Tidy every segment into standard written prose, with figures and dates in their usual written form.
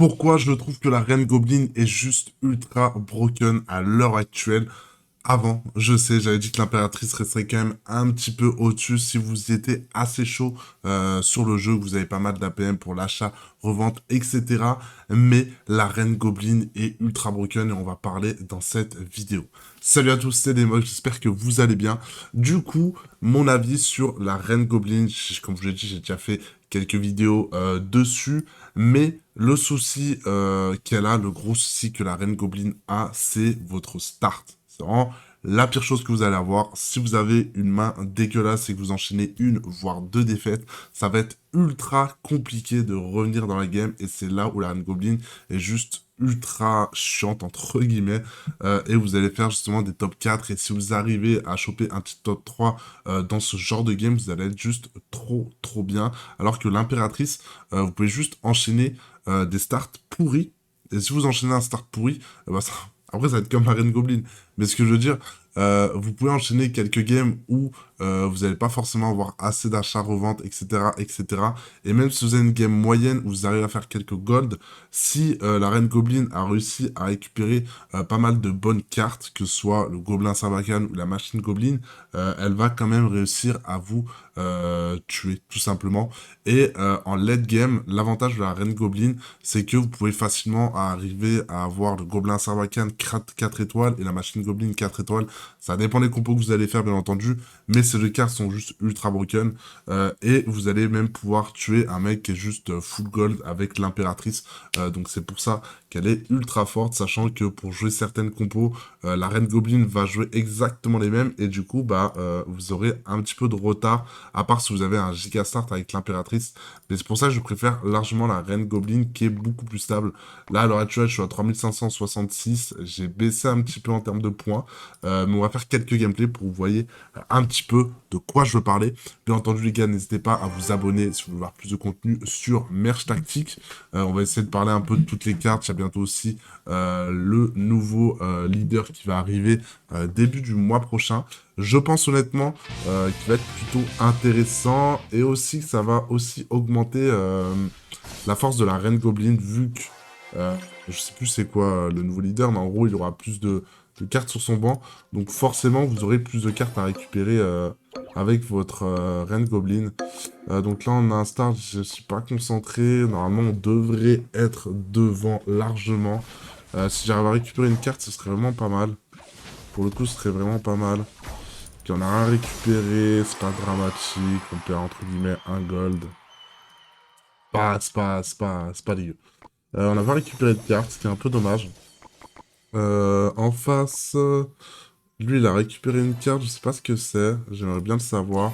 Pourquoi je trouve que la Reine Goblin est juste ultra broken à l'heure actuelle? Avant, je sais, j'avais dit que l'impératrice resterait quand même un petit peu au-dessus si vous étiez assez chaud sur le jeu, que vous avez pas mal d'APM pour l'achat, revente, etc. Mais la Reine Goblin est ultra broken et on va parler dans cette vidéo. Salut à tous, c'est Demox, j'espère que vous allez bien. Du coup, mon avis sur la Reine Goblin, comme je l'ai dit, j'ai déjà fait quelques vidéos dessus, mais le souci qu'elle a, le gros souci que la Reine Goblin a, c'est votre start. C'est vraiment la pire chose que vous allez avoir. Si vous avez une main dégueulasse et que vous enchaînez une, voire deux défaites, ça va être ultra compliqué de revenir dans la game. Et c'est là où la Reine Goblin est juste ultra chiante, entre guillemets. Et vous allez faire justement des top 4. Et si vous arrivez à choper un petit top 3 dans ce genre de game, vous allez être juste trop, trop bien. Alors que l'impératrice, vous pouvez juste enchaîner des starts pourris. Et si vous enchaînez un start pourri, bah ça, après, ça va être comme la Reine Goblin. Mais ce que je veux dire, vous pouvez enchaîner quelques games où vous n'allez pas forcément avoir assez d'achats-reventes, etc., etc. Et même si vous avez une game moyenne où vous arrivez à faire quelques gold, si la Reine Goblin a réussi à récupérer pas mal de bonnes cartes, que ce soit le Gobelin Sarbacane ou la Machine Goblin, elle va quand même réussir à vous tuer, tout simplement. Et en late game, l'avantage de la Reine Goblin, c'est que vous pouvez facilement arriver à avoir le Gobelin Sarbacane 4 étoiles et la Machine Goblin 4 étoiles. Ça dépend des compos que vous allez faire, bien entendu, mais ces deux cartes sont juste ultra broken. Et vous allez même pouvoir tuer un mec qui est juste full gold avec l'impératrice. Donc c'est pour ça qu'elle est ultra forte, sachant que pour jouer certaines compos, la Reine Goblin va jouer exactement les mêmes, et du coup, bah, vous aurez un petit peu de retard, à part si vous avez un giga start avec l'impératrice. Mais c'est pour ça que je préfère largement la Reine Goblin, qui est beaucoup plus stable. Là, à l'heure actuelle, je suis à 3566, j'ai baissé un petit peu en termes de points, mais on va faire quelques gameplays pour que vous voyez un petit peu de quoi je veux parler. Bien entendu, les gars, n'hésitez pas à vous abonner si vous voulez voir plus de contenu sur Merge Tactique. On va essayer de parler un peu de toutes les cartes. Il y a bientôt aussi le nouveau leader qui va arriver début du mois prochain. Je pense honnêtement qu'il va être plutôt intéressant, et aussi que ça va aussi augmenter la force de la Reine Goblin, vu que je sais plus c'est quoi le nouveau leader, mais en gros il aura plus de cartes sur son banc, donc forcément vous aurez plus de cartes à récupérer avec votre Reine Goblin. Donc là on a un start, je suis pas concentré, normalement on devrait être devant largement. Si j'arrive à récupérer une carte, ce serait vraiment pas mal. Pour le coup, ce serait vraiment pas mal. Puis on a rien récupéré, c'est pas dramatique, on perd entre guillemets un gold. C'est pas dégueu. On n'a pas récupéré de carte, ce qui est un peu dommage. En face, lui il a récupéré une carte, je sais pas ce que c'est, j'aimerais bien le savoir.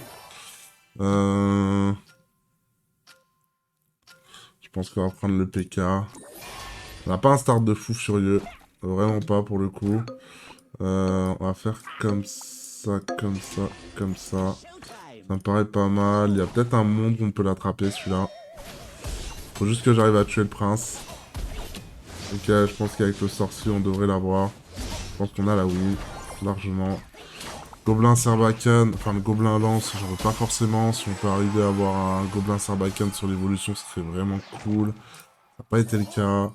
Je pense qu'on va prendre le PK. On n'a pas un start de fou furieux, vraiment pas pour le coup. On va faire comme ça, comme ça, comme ça. Ça me paraît pas mal. Il y a peut-être un monde où on peut l'attraper, celui-là. Faut juste que j'arrive à tuer le prince. Ok, je pense qu'avec le sorcier, on devrait l'avoir. Je pense qu'on a la win, largement. Gobelin Sarbacane, enfin le gobelin lance, j'en veux pas forcément. Si on peut arriver à avoir un gobelin Sarbacane sur l'évolution, ce serait vraiment cool. Ça n'a pas été le cas.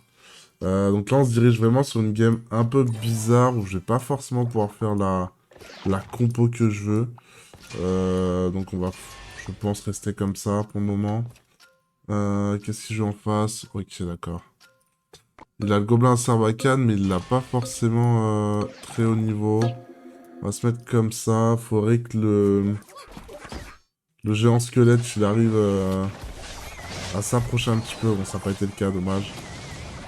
Donc là, on se dirige vraiment sur une game un peu bizarre, où je vais pas forcément pouvoir faire la compo que je veux. Donc on va, je pense, rester comme ça pour le moment. Qu'est-ce qu'il joue en face? Ok, d'accord. Il a le gobelin Sarbacane, mais il l'a pas forcément très haut niveau. On va se mettre comme ça. Faudrait que le géant squelette, il arrive à s'approcher un petit peu. Bon, ça n'a pas été le cas, dommage.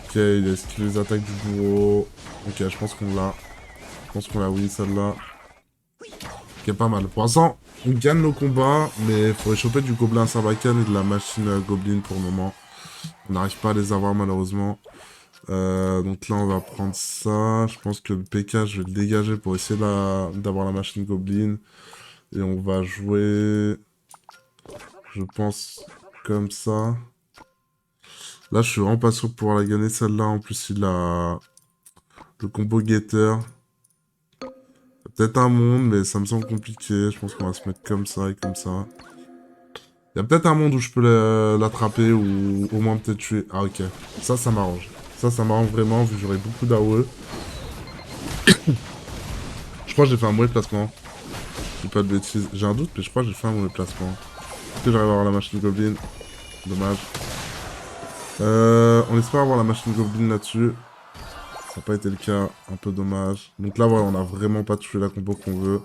Ok, il a esquivé les attaques du bourreau. Ok, je pense qu'on l'a. Je pense qu'on l'a, oui, celle-là. Ok, pas mal. Pour l'instant, on gagne nos combats, mais il faudrait choper du gobelin Sarbacane et de la machine Goblin pour le moment. On n'arrive pas à les avoir, malheureusement. Donc là, on va prendre ça. Je pense que le PK, je vais le dégager pour essayer d'avoir la machine Goblin. Et on va jouer, je pense, comme ça. Là, je suis vraiment pas sûr de pouvoir la gagner, celle-là. En plus, il a le combo Getter. Peut-être un monde, mais ça me semble compliqué. Je pense qu'on va se mettre comme ça et comme ça. Il y a peut-être un monde où je peux l'attraper ou au moins peut-être tuer. Ah ok, ça m'arrange. Ça m'arrange vraiment vu que j'aurai beaucoup d'AOE. Je crois que j'ai fait un mauvais placement. Je dis pas de bêtises. J'ai un doute, mais je crois que j'ai fait un mauvais placement. Est-ce que j'arrive à avoir la machine Goblin? Dommage. On espère avoir la machine Goblin là-dessus. Ça n'a pas été le cas, un peu dommage. Donc là, voilà, on a vraiment pas touché la compo qu'on veut.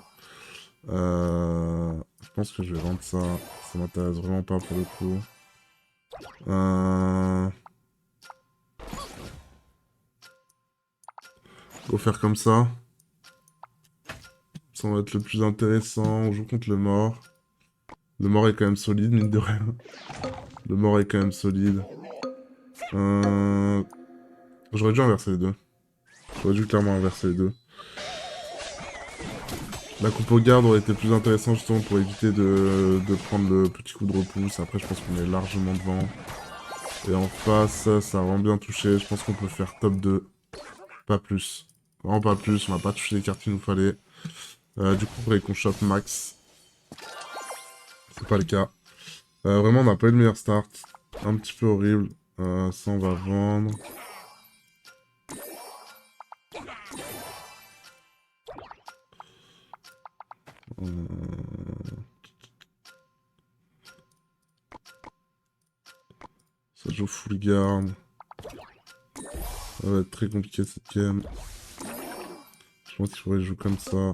Je pense que je vais vendre ça. Ça m'intéresse vraiment pas pour le coup. Faut faire comme ça. Ça va être le plus intéressant. On joue contre le mort. Le mort est quand même solide, mine de rien. Le mort est quand même solide. J'aurais dû inverser les deux. J'aurais dû clairement inverser les deux. La coupe au garde aurait été plus intéressant justement pour éviter de prendre le petit coup de repousse. Après, je pense qu'on est largement devant. Et en face, ça a vraiment bien touché. Je pense qu'on peut faire top 2. Pas plus. Vraiment pas plus. On n'a pas touché les cartes qu'il nous fallait. Du coup, il faudrait qu'on chope max. C'est pas le cas. Vraiment, on n'a pas eu le meilleur start. Un petit peu horrible. Ça, on va vendre. Ça joue full garde. Ça va être très compliqué cette game. Je pense qu'il faudrait jouer comme ça.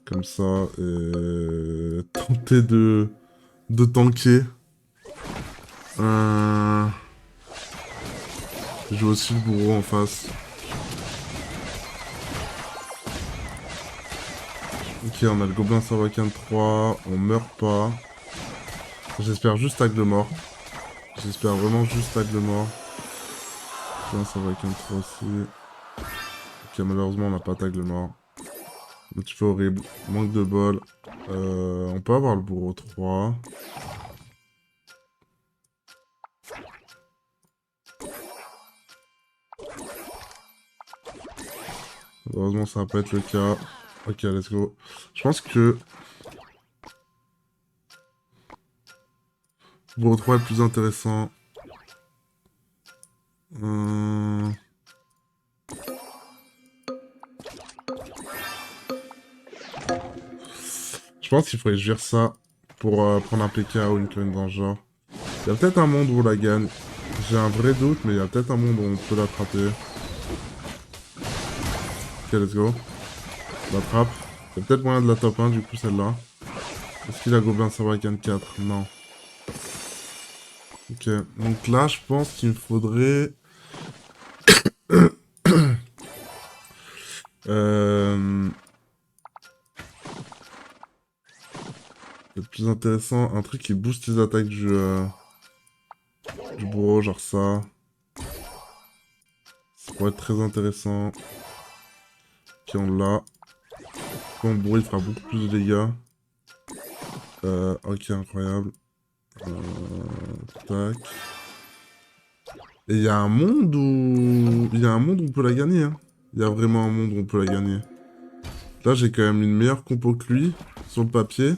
Comme ça. Et tenter de tanker. Je joue aussi le bourreau en face. Ok, on a le gobelin Sarbacane 3. On meurt pas. J'espère juste tag de mort. J'espère vraiment juste tag de mort. Gobelin Sarbacane 3 aussi. Ok, malheureusement, on n'a pas tag de mort. Un petit peu horrible. Manque de bol. On peut avoir le bourreau 3. Heureusement, ça va pas être le cas. Ok, let's go. Je pense que bourreau 3 est plus intéressant. Je pense qu'il faudrait gérer ça pour prendre un PK ou une clone dans le genre. Il y a peut-être un monde où on la gagne. J'ai un vrai doute, mais il y a peut-être un monde où on peut l'attraper. Ok, let's go. On l'attrape. Il y a peut-être moyen de la top 1 du coup celle-là. Est-ce qu'il a Gobelin Sarbacane 4? Non. Ok, donc là je pense qu'il me faudrait... Le plus intéressant, un truc qui booste les attaques du bourreau, genre ça. Ça pourrait être très intéressant. Ok, on l'a. Bon, le bourreau il fera beaucoup plus de dégâts. Ok, incroyable. Tac. Et il y a un monde où... Il y a un monde où on peut la gagner, hein. Il y a vraiment un monde où on peut la gagner. Là, j'ai quand même une meilleure compo que lui, sur le papier.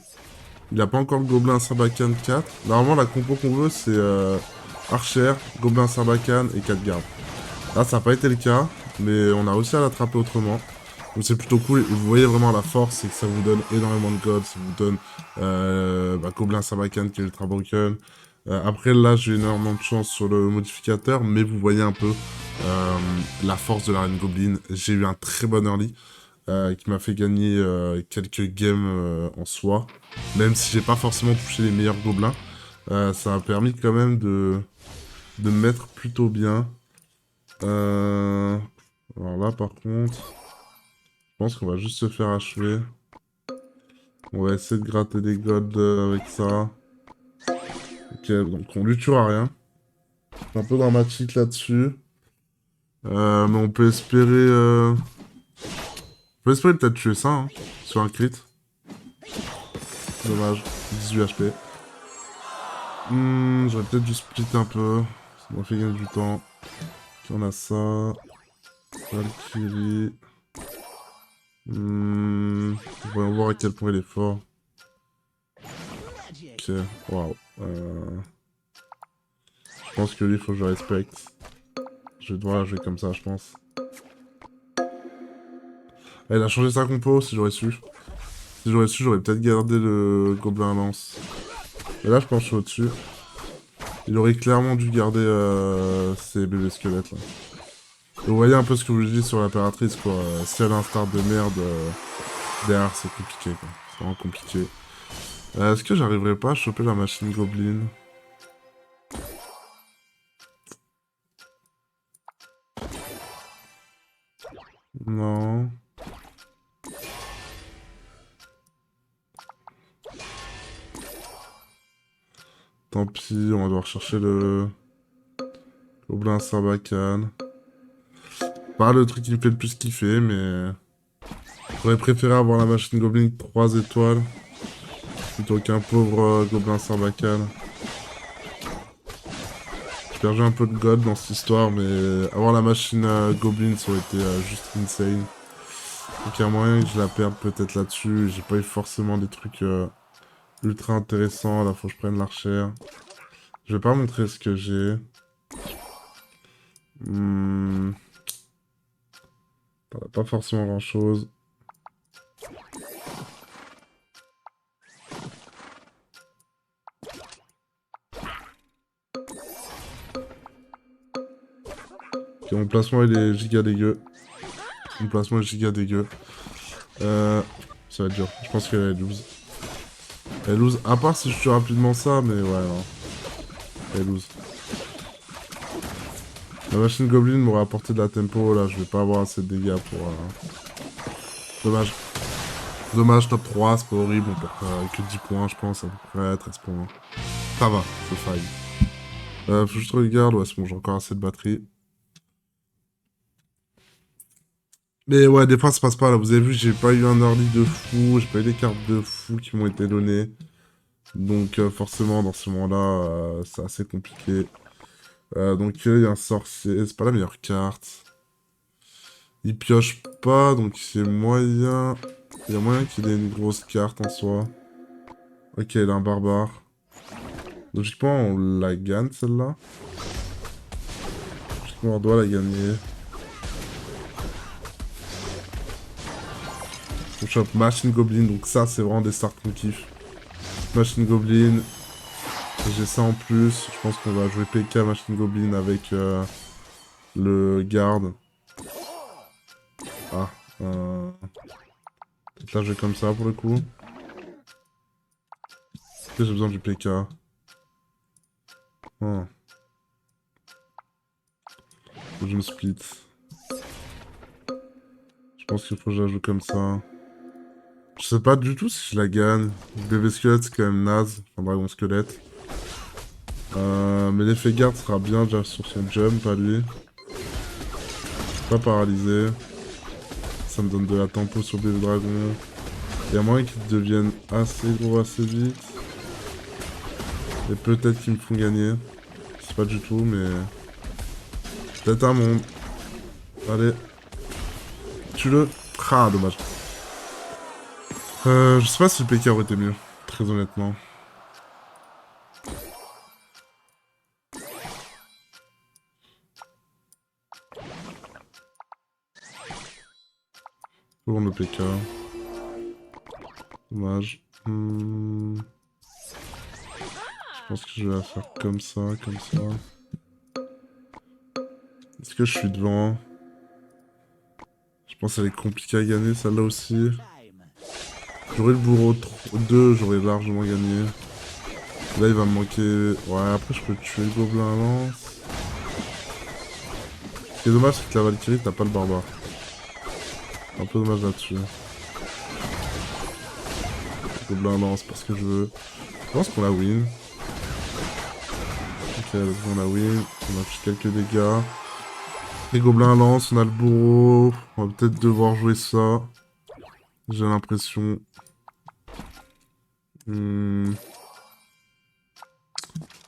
Il a pas encore le Gobelin Sarbacane 4. Normalement, la compo qu'on veut, c'est Archer, Gobelin Sarbacane et 4 gardes. Là, ça n'a pas été le cas, mais on a réussi à l'attraper autrement. Donc c'est plutôt cool. Et vous voyez vraiment la force, c'est que ça vous donne énormément de gold. Ça vous donne Gobelin Sarbacane qui est ultra broken. Après, là, j'ai énormément de chance sur le modificateur, mais vous voyez un peu la force de la Reine Goblin. J'ai eu un très bon early qui m'a fait gagner quelques games en soi. Même si j'ai pas forcément touché les meilleurs gobelins. Ça a permis quand même de me mettre plutôt bien. Alors là, par contre, je pense qu'on va juste se faire achever. On va essayer de gratter des golds avec ça. Ok, donc on lui tuera rien. C'est un peu dramatique là-dessus. Mais on peut espérer... On peut espérer peut-être tuer ça, hein, sur un crit. Dommage, 18 HP. J'aurais peut-être dû split un peu. Ça m'a fait gagner du temps. Ok, on a ça. Valkyrie. Voyons voir à quel point il est fort. Ok, Ok, waouh. Je pense que lui, il faut que je le respecte. Je vais devoir la jouer comme ça, je pense. Ah, il a changé sa compo, si j'aurais su. Si j'aurais su, j'aurais peut-être gardé le gobelin à lance. Et là, je pense que je suis au-dessus. Il aurait clairement dû garder ces bébés squelettes, là. Et vous voyez un peu ce que je vous dis sur l'impératrice, quoi. Si elle a un start de merde, derrière, c'est compliqué, quoi. C'est vraiment compliqué. Est-ce que j'arriverai pas à choper la machine Goblin? Non. Tant pis, on va devoir chercher le Gobelin Sarbacane. Pas le truc qui me fait le plus kiffer, mais... J'aurais préféré avoir la machine Goblin 3 étoiles plutôt qu'un pauvre Gobelin Sarbacane. J'ai perdu un peu de God dans cette histoire, mais avoir la machine Goblin, ça aurait été juste insane. Donc il y a moyen que je la perde peut-être là-dessus. J'ai pas eu forcément des trucs ultra intéressants. Là, faut que je prenne l'archère. Je vais pas montrer ce que j'ai. Hmm, pas forcément grand-chose. Ok, mon placement il est giga dégueu. Mon placement est giga dégueu. Ça va être dur. Je pense qu'elle est loose. Elle est loose. À part si je tue rapidement ça, mais ouais, non. Elle est loose. La machine Goblin m'aurait apporté de la tempo. Là, je vais pas avoir assez de dégâts pour... Dommage. Dommage, top 3, c'est pas horrible. On perd que 10 points, je pense, à peu près. 13 points. Ça va, c'est fine. Faut que je regarde. Ouais, c'est bon, j'ai encore assez de batterie. Mais ouais, des fois ça passe pas là. Vous avez vu, j'ai pas eu un early de fou, j'ai pas eu des cartes de fou qui m'ont été données. Donc forcément, dans ce moment-là, c'est assez compliqué. Donc il y a un sorcier, c'est pas la meilleure carte. Il pioche pas, donc c'est moyen. Il y a moyen qu'il ait une grosse carte en soi. Ok, il a un barbare. Logiquement, on la gagne celle-là. Logiquement, on doit la gagner. On chope Machine Goblin, donc ça, c'est vraiment des starts qu'on kiffe. Machine Goblin. J'ai ça en plus. Je pense qu'on va jouer PK Machine Goblin avec le garde. Ah. Peut-être là, je vais comme ça pour le coup. Est-ce que j'ai besoin du PK? Oh. Faut que je me split. Je pense qu'il faut que je la joue comme ça. Je sais pas du tout si je la gagne. Bébé squelette, c'est quand même naze. Enfin, dragon squelette. Mais l'effet garde sera bien déjà sur son jump à lui. Pas paralysé. Ça me donne de la tempo sur bébé dragon. Il y a moyen qu'il devienne assez gros assez vite. Et peut-être qu'ils me font gagner. Je sais pas du tout, mais... Peut-être un monde. Allez. Tue-le. Ah, dommage. Je sais pas si le PK aurait été mieux. Très honnêtement. Bon, le PK. Dommage. Je pense que je vais la faire comme ça, comme ça. Est-ce que je suis devant? Je pense qu'elle est compliquée à gagner, celle-là aussi. J'aurais le bourreau 2, j'aurais largement gagné. Là, il va me manquer... Ouais, après, je peux tuer le gobelin à lance. Ce qui est dommage, c'est que la Valkyrie, t'as pas le barbare. Un peu dommage là-dessus. Gobelin à lance, parce que je veux. Je pense qu'on la win. Ok, on la win. On a fait quelques dégâts. Les gobelins à lance, on a le bourreau. On va peut-être devoir jouer ça. J'ai l'impression. J'ai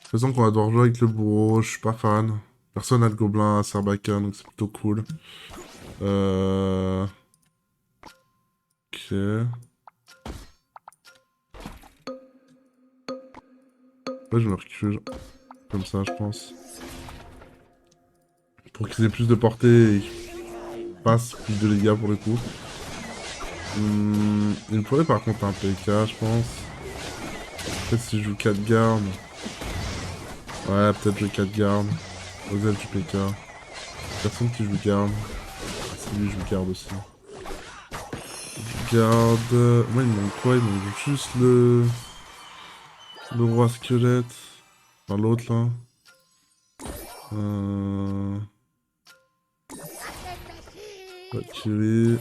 l'impression qu'on va devoir jouer avec le bourreau. Je suis pas fan. Personne n'a le gobelin à Sarbacane, donc c'est plutôt cool. Ok. Ouais, je me recule. Comme ça, je pense. Pour qu'ils aient plus de portée et qu'ils fassent plus de dégâts pour le coup. Il me faudrait par contre un PK, je pense. Peut-être si je joue 4 gardes. Ouais, peut-être le 4 gardes. Ozel du PK. Personne qui joue garde. Ah, si lui joue garde aussi. Garde. Moi, il me manque quoi? Il me manque juste le roi squelette. Enfin, l'autre là. Euh... Valkyrie.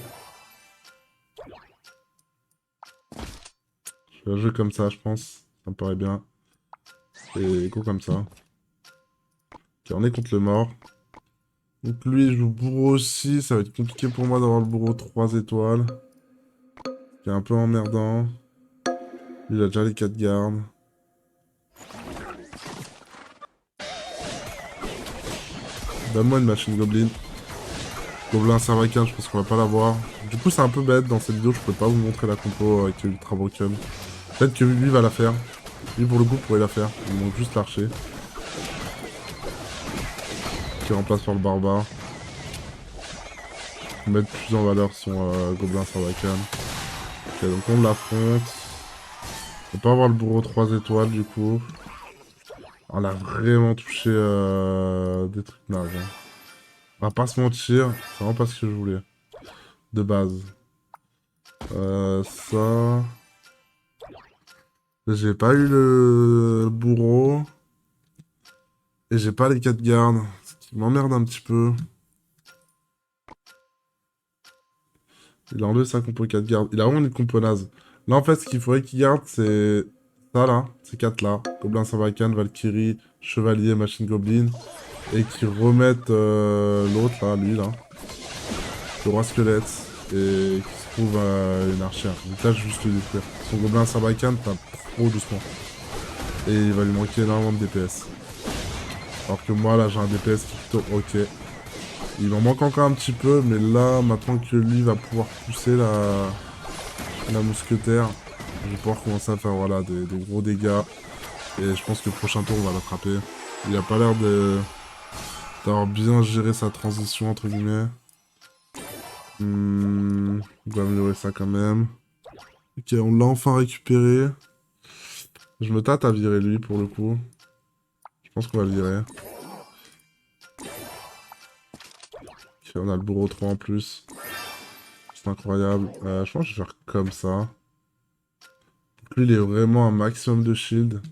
Je vais la jouer comme ça, je pense. Ça me paraît bien. Et go comme ça. Ok, on est contre le mort. Donc lui, il joue bourreau aussi. Ça va être compliqué pour moi d'avoir le bourreau 3 étoiles. C'est un peu emmerdant. Lui, il a déjà les 4 gardes. Donne-moi une machine goblin. Gobelin Servacan, je pense qu'on va pas l'avoir. Du coup, c'est un peu bête. Dans cette vidéo, je peux pas vous montrer la compo avec Ultra Broken. Peut-être que lui va la faire. Lui, pour le coup, pourrait la faire. Il manque juste l'archer. Qui remplace par le barbare. Mettre plus en valeur son Gobelin Servacan. Ok, donc on l'affronte. On peut pas avoir le bourreau 3 étoiles, du coup. On a vraiment touché des trucs nazes. Hein. On va pas se mentir, c'est vraiment pas ce que je voulais. De base. Ça... J'ai pas eu le bourreau. Et j'ai pas les 4 gardes. Ce qui m'emmerde un petit peu. Il a enlevé sa compo 4 gardes. Il a vraiment une compo naze. Là, en fait, ce qu'il faudrait qu'il garde, c'est ça, là. Ces 4 là. Gobelin Savacan, Valkyrie, Chevalier, Machine Goblin. Et qu'il remette l'autre, là, lui, là. Le roi squelette. Et qu'il se trouve une archère. Donc là, je vais juste le détruire. Son Gobelin Savacan tape trop doucement. Et il va lui manquer énormément de DPS. Alors que moi, là, j'ai un DPS qui est plutôt ok. Il en manque encore un petit peu, mais là, maintenant que lui va pouvoir pousser la mousquetaire, je vais pouvoir commencer à faire voilà, des gros dégâts. Et je pense que le prochain tour, on va l'attraper. Il a pas l'air d'avoir bien géré sa transition, entre guillemets. On va améliorer ça quand même. Ok, on l'a enfin récupéré. Je me tâte à virer lui, pour le coup. Je pense qu'on va le virer. Ok, on a le bourreau 3 en plus. C'est incroyable. Je pense que je vais faire comme ça. Lui, il est vraiment un maximum de shield.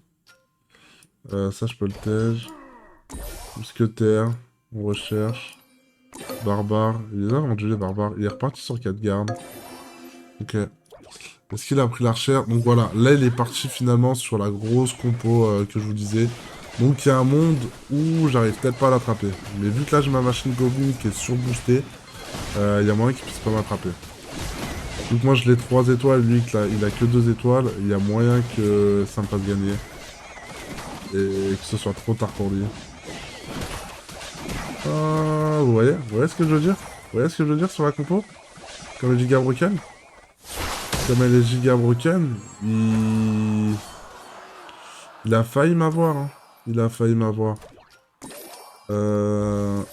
Ça, je peux le tège. Mousquetaire. On recherche. Barbare. Il les a vendus, les barbares. Il est reparti sur 4 gardes. Ok. Est-ce qu'il a pris l'archère? Donc voilà, là, il est parti finalement sur la grosse compo que je vous disais. Donc il y a un monde où j'arrive peut-être pas à l'attraper. Mais vu que là, j'ai ma machine Goblin qui est surboostée, il y a moyen qu'il puisse pas m'attraper. Donc moi, je l'ai 3 étoiles. Lui, il a que 2 étoiles. Il y a moyen que ça me fasse gagner. Et que ce soit trop tard pour lui. Vous voyez ce que je veux dire? Vous voyez ce que je veux dire sur la compo? Comme les Giga Broken? Comme elle est Giga Broken, il a failli m'avoir. Hein. Il a failli m'avoir. Je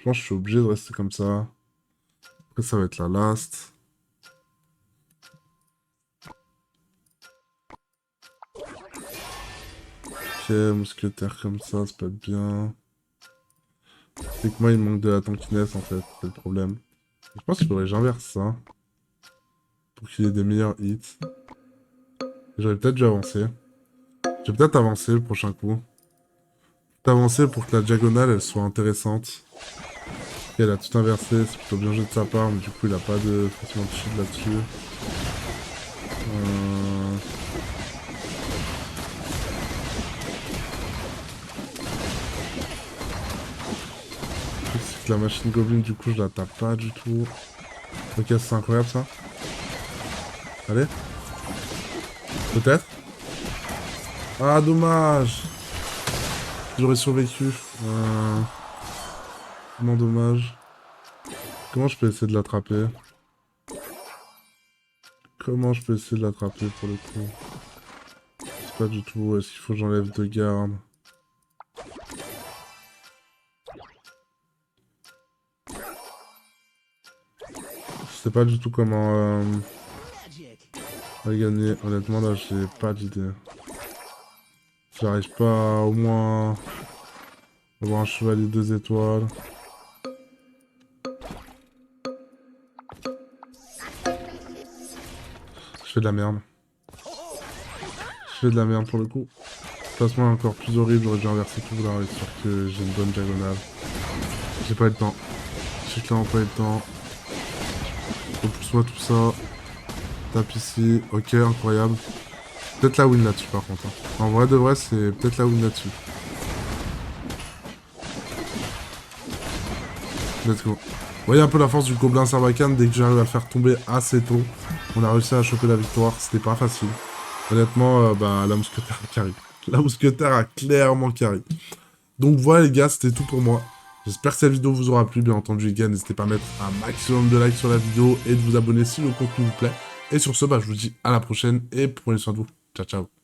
pense que je suis obligé de rester comme ça. Après, ça va être la last. Ok, mousquetaire comme ça peut être bien. C'est que moi, il me manque de la tankiness, en fait. C'est le problème. Je pense qu'il faudrait que j'inverse ça. Pour qu'il ait des meilleurs hits. J'aurais peut-être dû avancer. Je vais peut-être avancer le prochain coup. Avancer pour que la diagonale, elle soit intéressante. Ok, elle a tout inversé. C'est plutôt bien joué de sa part, mais du coup, il a pas de forcément de shield là-dessus. C'est que la machine Goblin, du coup, je la tape pas du tout. Ok, c'est incroyable ça. Allez. Peut-être. Ah, dommage. J'aurais survécu. Non, dommage. Comment je peux essayer de l'attraper? comment je peux essayer de l'attraper pour le coup? C'est pas du tout. Est-ce qu'il faut que j'enlève 2 gardes? Je sais pas du tout comment gagner. Honnêtement, là, j'ai pas d'idée. J'arrive pas au moins à avoir un chevalier 2 étoiles. Je fais de la merde. Je fais de la merde pour le coup. Placement encore plus horrible, j'aurais dû inverser tout là, histoire que j'ai une bonne diagonale. J'ai pas eu le temps. J'ai clairement pas eu le temps. Repousse-moi tout ça. Tape ici. Ok, incroyable. Peut-être la win là-dessus par contre. Hein. En vrai de vrai, c'est peut-être la win là-dessus. Let's go. Vous voyez un peu la force du gobelin Sarbacane, dès que j'arrive à le faire tomber assez tôt, on a réussi à choper la victoire, c'était pas facile. Honnêtement, bah, la mousquetaire a carré. La mousquetaire a clairement carré. Donc voilà les gars, c'était tout pour moi. J'espère que cette vidéo vous aura plu, bien entendu les gars, n'hésitez pas à mettre un maximum de likes sur la vidéo et de vous abonner si le contenu vous plaît. Et sur ce, bah, je vous dis à la prochaine et prenez soin de vous. Ciao ciao.